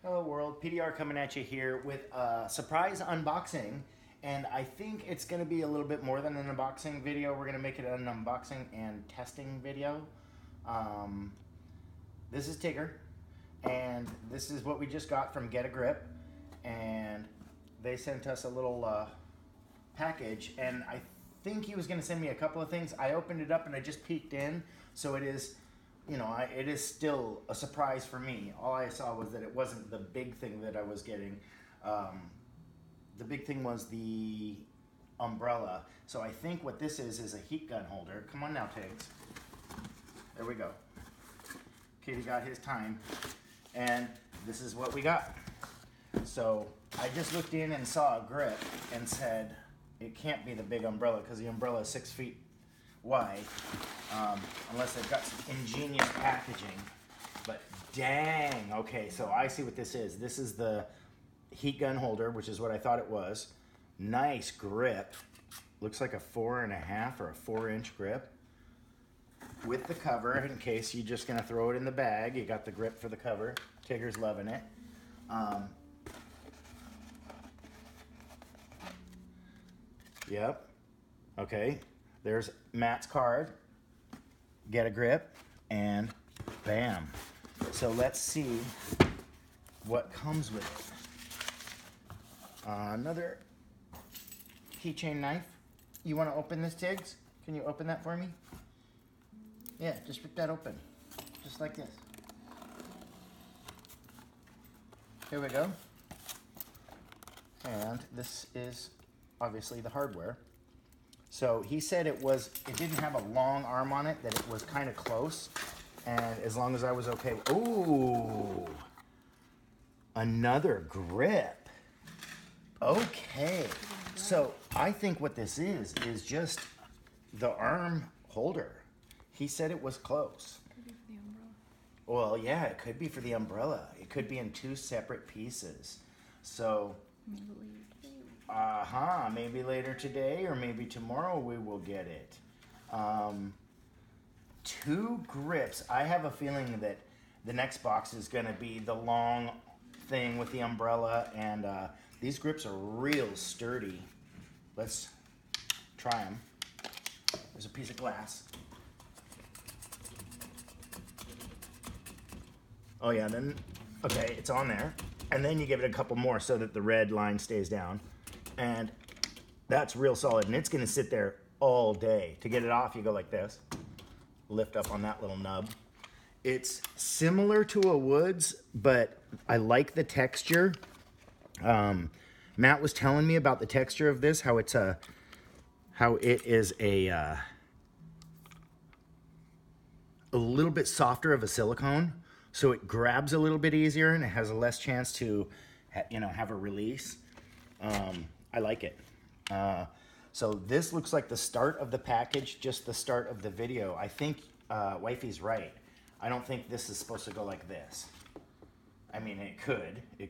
Hello world, PDR coming at you here with a surprise unboxing, and I think it's going to be a little bit more than an unboxing video. We're going to make it an unboxing and testing video. This is Tigger, and this is what we just got from Get a Grip, and they sent us a little package, and I think he was going to send me a couple of things. I opened it up and I just peeked in, so it is, you know, it is still a surprise for me. All I saw was that it wasn't the big thing that I was getting. The big thing was the umbrella. So I think what this is a heat gun holder. Come on now, Tiggs. There we go. Kitty got his time. And this is what we got. So I just looked in and saw a grip and said, it can't be the big umbrella because the umbrella is 6 feet wide, unless they've got some ingenious packaging. But dang, okay, so I see what this is. This is the heat gun holder, which is what I thought it was. Nice grip. Looks like a 4.5 or a 4-inch grip with the cover in case you're just gonna throw it in the bag. You got the grip for the cover. Tigger's loving it. Yep. Okay. There's Matt's card. Get a grip, and bam. So let's see what comes with it. Another keychain knife. You want to open this, Tiggs? Can you open that for me? Yeah, just rip that open, just like this. Here we go. And this is obviously the hardware. So he said it didn't have a long arm on it, that it was kind of close, and as long as I was okay. Ooh, another grip. Okay, so I think what this is just the arm holder. He said it was close. Could be for the umbrella. Well, yeah, it could be for the umbrella. It could be in 2 separate pieces. So, maybe later today or maybe tomorrow we will get it. 2 grips. I have a feeling that the next box is going to be the long thing with the umbrella, and these grips are real sturdy. Let's try them. There's a piece of glass. Oh yeah, then, okay, it's on there. And then you give it a couple more so that the red line stays down. And that's real solid, and it's gonna sit there all day. To get it off, you go like this. Lift up on that little nub. It's similar to a Woods, but I like the texture. Matt was telling me about the texture of this, how it is a little bit softer of a silicone, so it grabs a little bit easier and it has a less chance to, have a release. I like it. So this looks like the start of the package, just the start of the video. I think Wifey's right. I don't think this is supposed to go like this. I mean, it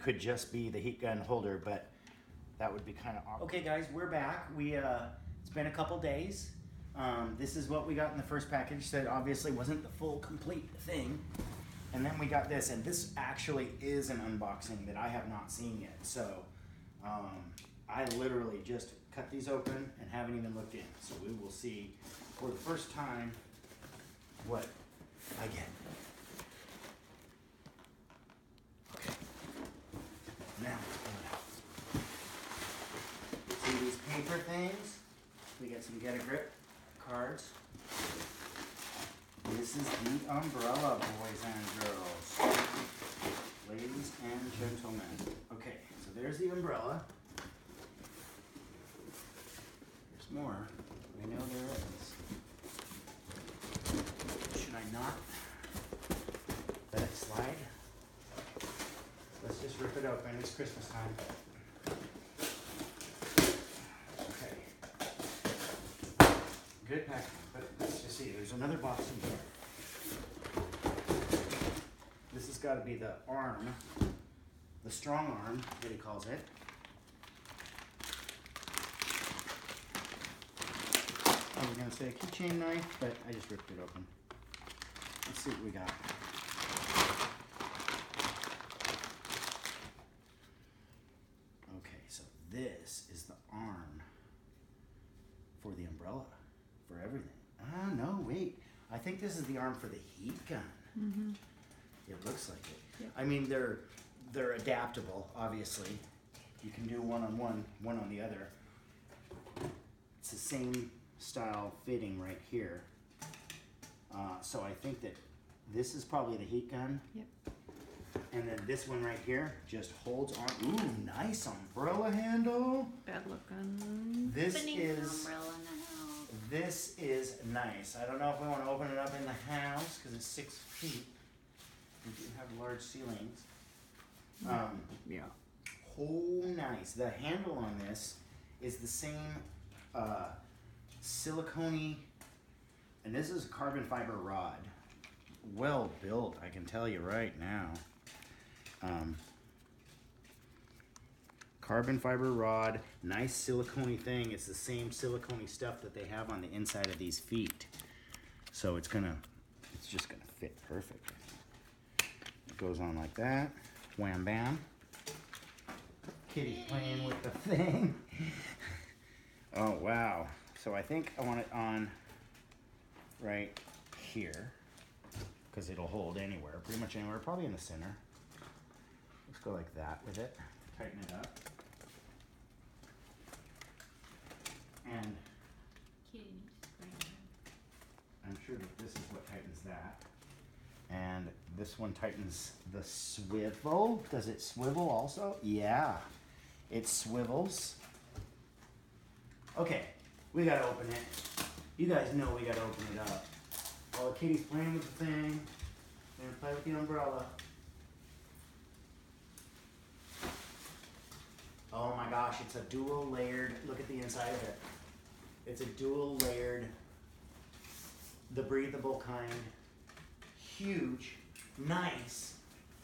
could just be the heat gun holder, but that would be kind of awkward. Okay guys, we're back. It's been a couple days. This is what we got in the first package that obviously wasn't the full complete thing. And then we got this, and this actually is an unboxing that I have not seen yet. So I literally just cut these open and haven't even looked in. So we will see for the first time what I get. Okay. Now, see these paper things? We got some Get a Grip cards. This is the umbrella, boys and girls. Ladies and gentlemen. Okay, so there's the umbrella. There's more. We know there is. Should I not let it slide? Let's just rip it open. It's Christmas time. Okay. Good packaging, but let's just see. There's another box in here. This has got to be the arm, the strong arm, that he calls it. I was going to say a keychain knife, but I just ripped it open. Let's see what we got. this is the arm for the umbrella, for everything. Ah, no, wait. I think this is the arm for the heat gun. Mm-hmm. It looks like it. Yep. I mean, they're adaptable, obviously. You can do one on one, one on the other. It's the same style fitting right here. So I think that this is probably the heat gun. Yep. And then this one right here just holds on. Ooh, nice umbrella handle. Bad looking. This Opening is umbrella in the house. this is nice. I don't know if we want to open it up in the house because it's 6 feet. We do have large ceilings. Yeah. Oh, nice. The handle on this is the same silicone, and this is carbon fiber rod. Well built, I can tell you right now. Carbon fiber rod, nice silicone thing. It's the same silicone stuff that they have on the inside of these feet. So it's just gonna fit perfect. It goes on like that. Wham bam. Kitty's playing with the thing. Oh wow. So I think I want it on right here because it'll hold anywhere, pretty much anywhere, probably in the center. Let's go like that with it. Tighten it up. And Kitty needs to bring it I'm sure that this is what tightens that. And this one tightens the swivel. Does it swivel also? Yeah, it swivels. Okay, we gotta open it. You guys know we gotta open it up. While the kitty's playing with the thing, we're gonna play with the umbrella. Oh my gosh, it's a dual layered, look at the inside of it. It's a dual layered, the breathable kind. Huge, nice,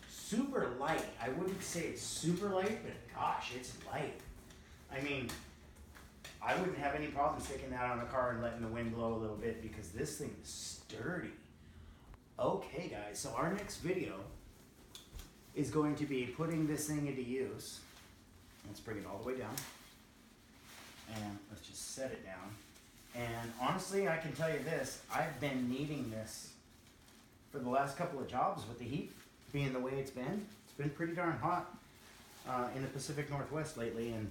super light. I wouldn't say it's super light, but gosh, it's light. I mean, I wouldn't have any problem sticking that on a car and letting the wind blow a little bit because this thing is sturdy. Okay guys, so our next video is going to be putting this thing into use. Let's bring it all the way down. And let's just set it down. And honestly, I can tell you this, I've been needing this for the last couple of jobs with the heat being the way it's been. It's been pretty darn hot in the Pacific Northwest lately, and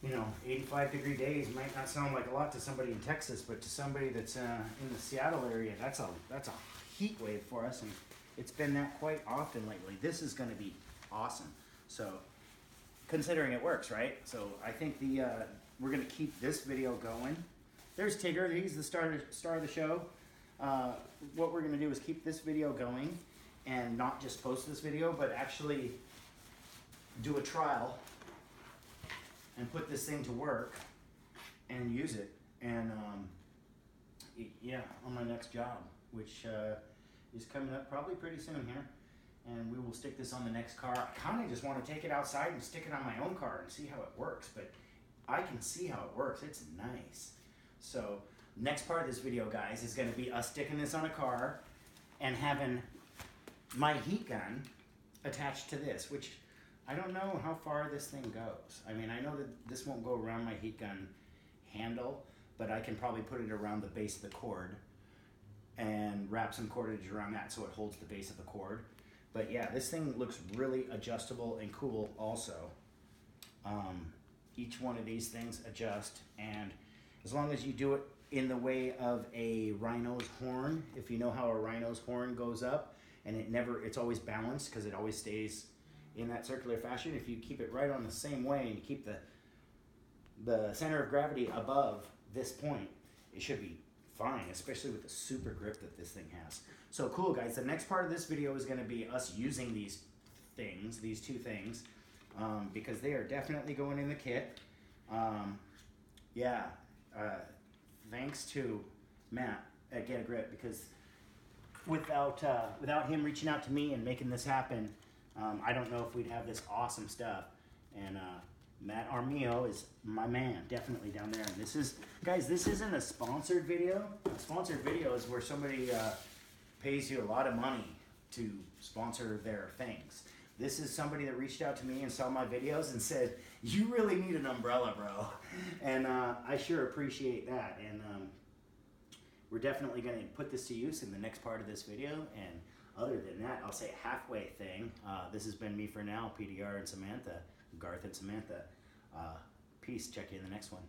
you know, 85-degree days might not sound like a lot to somebody in Texas, but to somebody that's in the Seattle area, that's a heat wave for us, and it's been that quite often lately. This is going to be awesome. So, considering it works, right? So I think we're going to keep this video going. There's Tigger. He's the star of the show. What we're going to do is keep this video going and not just post this video, but actually do a trial and put this thing to work and use it. And yeah, on my next job, which is coming up probably pretty soon here. And we will stick this on the next car. I kind of just want to take it outside and stick it on my own car and see how it works, but I can see how it works. It's nice. So next part of this video, guys, is going to be us sticking this on a car and having my heat gun attached to this, which I don't know how far this thing goes. I mean, I know that this won't go around my heat gun handle, but I can probably put it around the base of the cord and wrap some cordage around that so it holds the base of the cord. But yeah, this thing looks really adjustable and cool also. Each one of these things adjust, and as long as you do it in the way of a rhino's horn, if you know how a rhino's horn goes up, and it's always balanced because it always stays in that circular fashion. If you keep it right on the same way and you keep the center of gravity above this point, it should be fine, especially with the super grip that this thing has. So cool, guys. The next part of this video is going to be us using these two things, because they are definitely going in the kit. Thanks to Matt at Get a Grip, because without him reaching out to me and making this happen, I don't know if we'd have this awesome stuff. And Matt Armio is my man, definitely down there. And this is, guys, this isn't a sponsored video. A sponsored video is where somebody pays you a lot of money to sponsor their things. This is somebody that reached out to me and saw my videos and said, "You really need an umbrella, bro," and I sure appreciate that. And we're definitely going to put this to use in the next part of this video. And other than that, I'll say halfway thing. This has been me for now, PDR and Samantha, Garth and Samantha. Peace. Check you in the next one.